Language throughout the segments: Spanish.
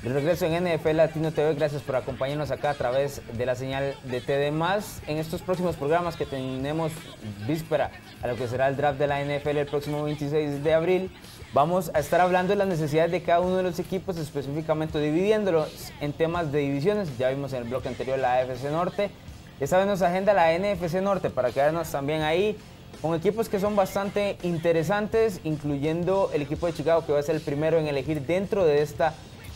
De regreso en NFL Latino TV, gracias por acompañarnos acá a través de la señal de TD+. En estos próximos programas que tenemos víspera a lo que será el draft de la NFL el próximo 26 de abril, vamos a estar hablando de las necesidades de cada uno de los equipos, específicamente dividiéndolos en temas de divisiones. Ya vimos en el bloque anterior la AFC Norte. Esta vez nos agenda la NFC Norte para quedarnos también ahí con equipos que son bastante interesantes, incluyendo el equipo de Chicago, que va a ser el primero en elegir dentro de esta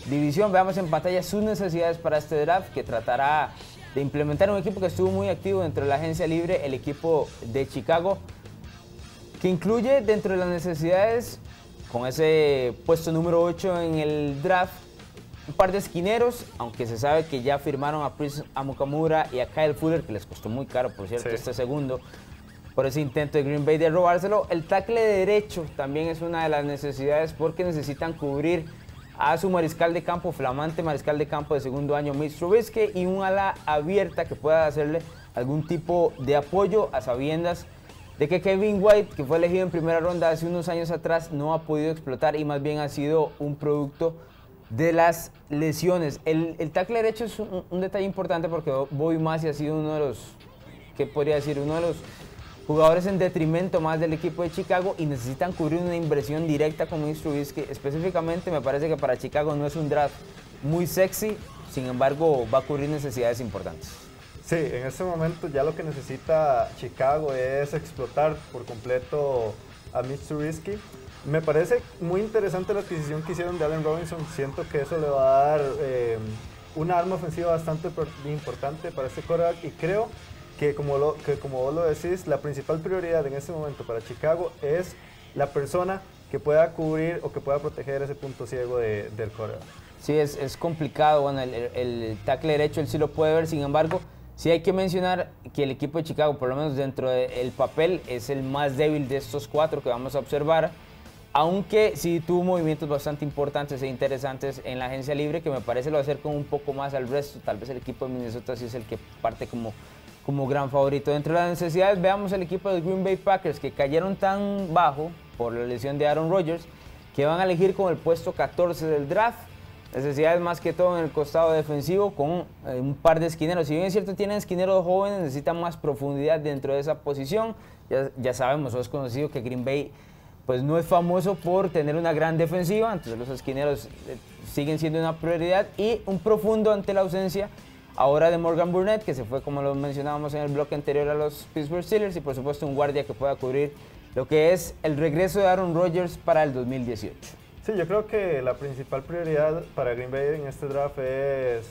división. Veamos en pantalla sus necesidades para este draft, que tratará de implementar un equipo que estuvo muy activo dentro de la agencia libre, el equipo de Chicago, que incluye dentro de las necesidades, con ese puesto número 8 en el draft, un par de esquineros, aunque se sabe que ya firmaron a Prince Amukamara y a Kyle Fuller, que les costó muy caro, por cierto, este segundo, por ese intento de Green Bay de robárselo. El tackle derecho también es una de las necesidades, porque necesitan cubrir a su mariscal de campo, flamante mariscal de campo de segundo año, Mitch Trubisky, y un ala abierta que pueda hacerle algún tipo de apoyo, a sabiendas de que Kevin White, que fue elegido en primera ronda hace unos años atrás, no ha podido explotar y más bien ha sido un producto de las lesiones. El tackle derecho es un detalle importante, porque Bobby Massey ha sido uno de los, ¿qué podría decir? Uno de los jugadores en detrimento más del equipo de Chicago, y necesitan cubrir una inversión directa con Mitch Trubisky. Específicamente me parece que para Chicago no es un draft muy sexy, sin embargo va a cubrir necesidades importantes. Sí, en este momento ya lo que necesita Chicago es explotar por completo a Mitch Trubisky. Me parece muy interesante la adquisición que hicieron de Allen Robinson. Siento que eso le va a dar una arma ofensiva bastante importante para este quarterback, y creo que como vos lo decís, la principal prioridad en este momento para Chicago es la persona que pueda cubrir o que pueda proteger ese punto ciego del quarterback. Sí, es complicado. Bueno, el tackle derecho él sí lo puede ver, sin embargo, sí hay que mencionar que el equipo de Chicago, por lo menos dentro del papel, es el más débil de estos cuatro que vamos a observar, aunque sí tuvo movimientos bastante importantes e interesantes en la agencia libre, que me parece lo acerca un poco más al resto. Tal vez el equipo de Minnesota sí es el que parte como gran favorito. Dentro de las necesidades, veamos el equipo de Green Bay Packers, que cayeron tan bajo por la lesión de Aaron Rodgers, que van a elegir con el puesto 14 del draft. Necesidades más que todo en el costado defensivo, con un par de esquineros. Si bien es cierto, tienen esquineros jóvenes, necesitan más profundidad dentro de esa posición. Ya sabemos, o es conocido, que Green Bay pues no es famoso por tener una gran defensiva, entonces los esquineros siguen siendo una prioridad, y un profundo ante la ausencia ahora de Morgan Burnett, que se fue, como lo mencionábamos en el bloque anterior, a los Pittsburgh Steelers, y por supuesto un guardia que pueda cubrir lo que es el regreso de Aaron Rodgers para el 2018. Sí, yo creo que la principal prioridad para Green Bay en este draft es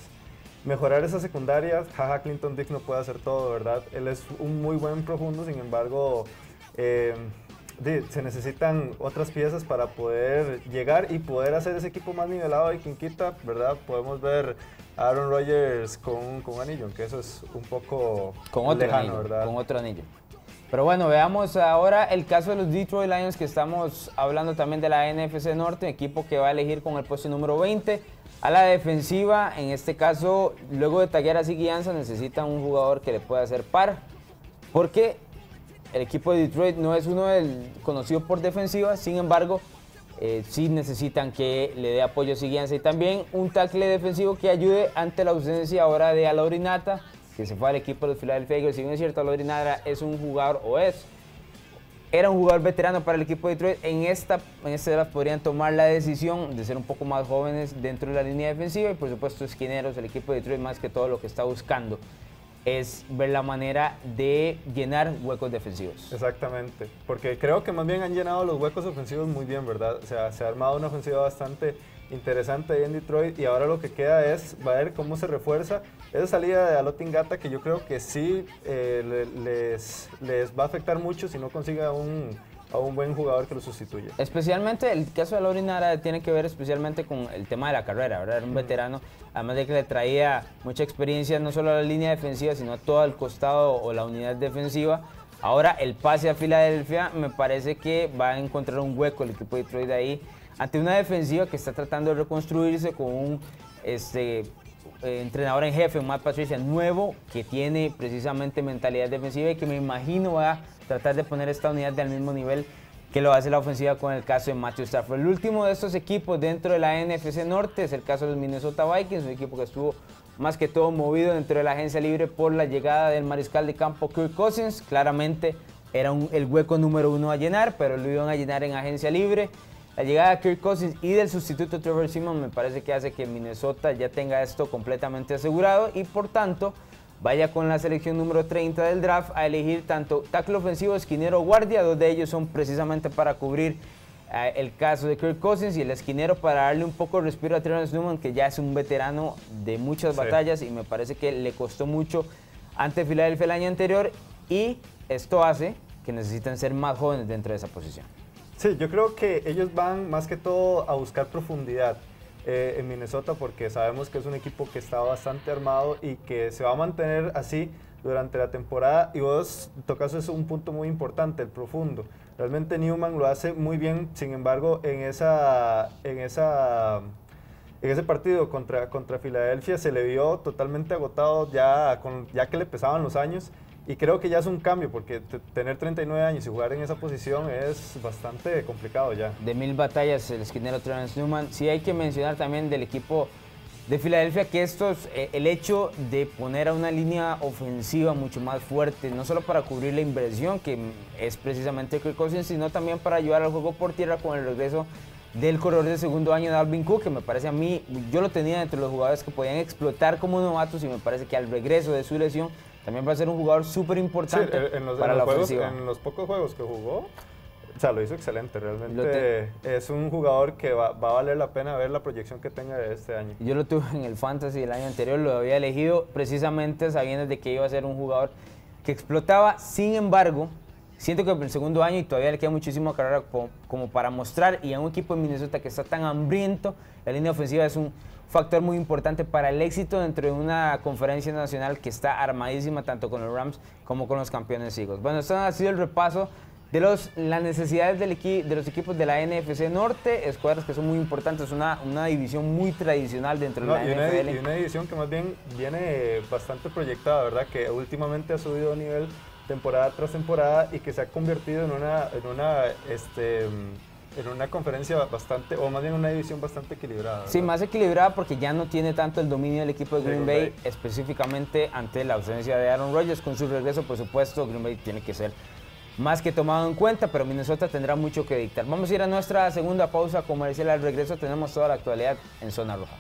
mejorar esa secundaria. Jaja, Clinton Dix no puede hacer todo, ¿verdad? Él es un muy buen profundo, sin embargo, se necesitan otras piezas para poder llegar y poder hacer ese equipo más nivelado, y quien quita, ¿verdad? Podemos ver a Aaron Rodgers con un anillo, aunque eso es un poco lejano, ¿verdad? Con otro anillo. Pero bueno, veamos ahora el caso de los Detroit Lions, que estamos hablando también de la NFC Norte, equipo que va a elegir con el puesto número 20 a la defensiva. En este caso, luego de taguear a Ziggy Ansah, necesitan un jugador que le pueda hacer par, porque el equipo de Detroit no es uno conocido por defensiva. Sin embargo, sí necesitan que le dé apoyo a Ziggy Ansah, y también un tackle defensivo que ayude ante la ausencia ahora de Alori Nata, que se fue al equipo de los Philadelphia Eagles. Si bien es cierto, Alori Nata es un jugador, era un jugador veterano para el equipo de Detroit, en este draft podrían tomar la decisión de ser un poco más jóvenes dentro de la línea defensiva, y por supuesto esquineros. El equipo de Detroit, más que todo, lo que está buscando es ver la manera de llenar huecos defensivos. Exactamente, porque creo que más bien han llenado los huecos ofensivos muy bien, ¿verdad? O sea, se ha armado una ofensiva bastante interesante ahí en Detroit, y ahora lo que queda es ver cómo se refuerza esa salida de Haloti Ngata, que yo creo que sí les va a afectar mucho si no consigue a un buen jugador que lo sustituya. Especialmente el caso de Alori Nata tiene que ver especialmente con el tema de la carrera, ¿verdad? Era un veterano, además de que le traía mucha experiencia no solo a la línea defensiva, sino a todo el costado o la unidad defensiva. Ahora el pase a Filadelfia me parece que va a encontrar un hueco el equipo de Detroit ahí, ante una defensiva que está tratando de reconstruirse con un entrenador en jefe, Matt Patricia, nuevo, que tiene precisamente mentalidad defensiva, y que me imagino va a tratar de poner esta unidad al mismo nivel que lo hace la ofensiva con el caso de Matthew Stafford. El último de estos equipos dentro de la NFC Norte es el caso de los Minnesota Vikings, un equipo que estuvo más que todo movido dentro de la agencia libre por la llegada del mariscal de campo Kirk Cousins. Claramente era el hueco número 1 a llenar, pero lo iban a llenar en agencia libre. La llegada de Kirk Cousins y del sustituto Trevor Siemian me parece que hace que Minnesota ya tenga esto completamente asegurado y por tanto vaya con la selección número 30 del draft a elegir tanto tackle ofensivo, esquinero o guardia. Dos de ellos son precisamente para cubrir el caso de Kirk Cousins y el esquinero para darle un poco de respiro a Terrence Newman, que ya es un veterano de muchas batallas y me parece que le costó mucho ante Filadelfia el año anterior y esto hace que necesiten ser más jóvenes dentro de esa posición. Sí, yo creo que ellos van más que todo a buscar profundidad en Minnesota porque sabemos que es un equipo que está bastante armado y que se va a mantener así durante la temporada y vos tocas eso, un punto muy importante, el profundo. Realmente Newman lo hace muy bien, sin embargo en ese partido contra Filadelfia se le vio totalmente agotado ya que le pesaban los años. Y creo que ya es un cambio, porque tener 39 años y jugar en esa posición es bastante complicado ya. De 1000 batallas el esquinero Terrence Newman. Sí hay que mencionar también del equipo de Filadelfia que el hecho de poner a una línea ofensiva mucho más fuerte, no solo para cubrir la inversión que es precisamente Kirk Cousins, sino también para ayudar al juego por tierra con el regreso del corredor de segundo año Dalvin Cook, que me parece a mí, yo lo tenía entre los jugadores que podían explotar como novatos y me parece que al regreso de su lesión también va a ser un jugador súper importante para la ofensiva. En los pocos juegos que jugó, o sea, lo hizo excelente, realmente es un jugador que va a valer la pena ver la proyección que tenga de este año. Yo lo tuve en el Fantasy del año anterior, lo había elegido precisamente sabiendo de que iba a ser un jugador que explotaba. Sin embargo, siento que en el segundo año y todavía le queda muchísima carrera como para mostrar, y a un equipo de Minnesota que está tan hambriento, la línea ofensiva es un factor muy importante para el éxito dentro de una conferencia nacional que está armadísima tanto con los Rams como con los campeones Eagles. Bueno, esto ha sido el repaso de las necesidades de los equipos de la NFC Norte, escuadras que son muy importantes, una división muy tradicional dentro de la NFL. Y una división que más bien viene bastante proyectada, ¿verdad? Que últimamente ha subido a nivel temporada tras temporada y que se ha convertido en una conferencia bastante, o más bien una división bastante equilibrada, ¿verdad? Sí, más equilibrada porque ya no tiene tanto el dominio del equipo de Green Bay, específicamente ante la ausencia de Aaron Rodgers. Con su regreso, por supuesto, Green Bay tiene que ser más que tomado en cuenta, pero Minnesota tendrá mucho que dictar. Vamos a ir a nuestra segunda pausa comercial. Al regreso tenemos toda la actualidad en Zona Roja.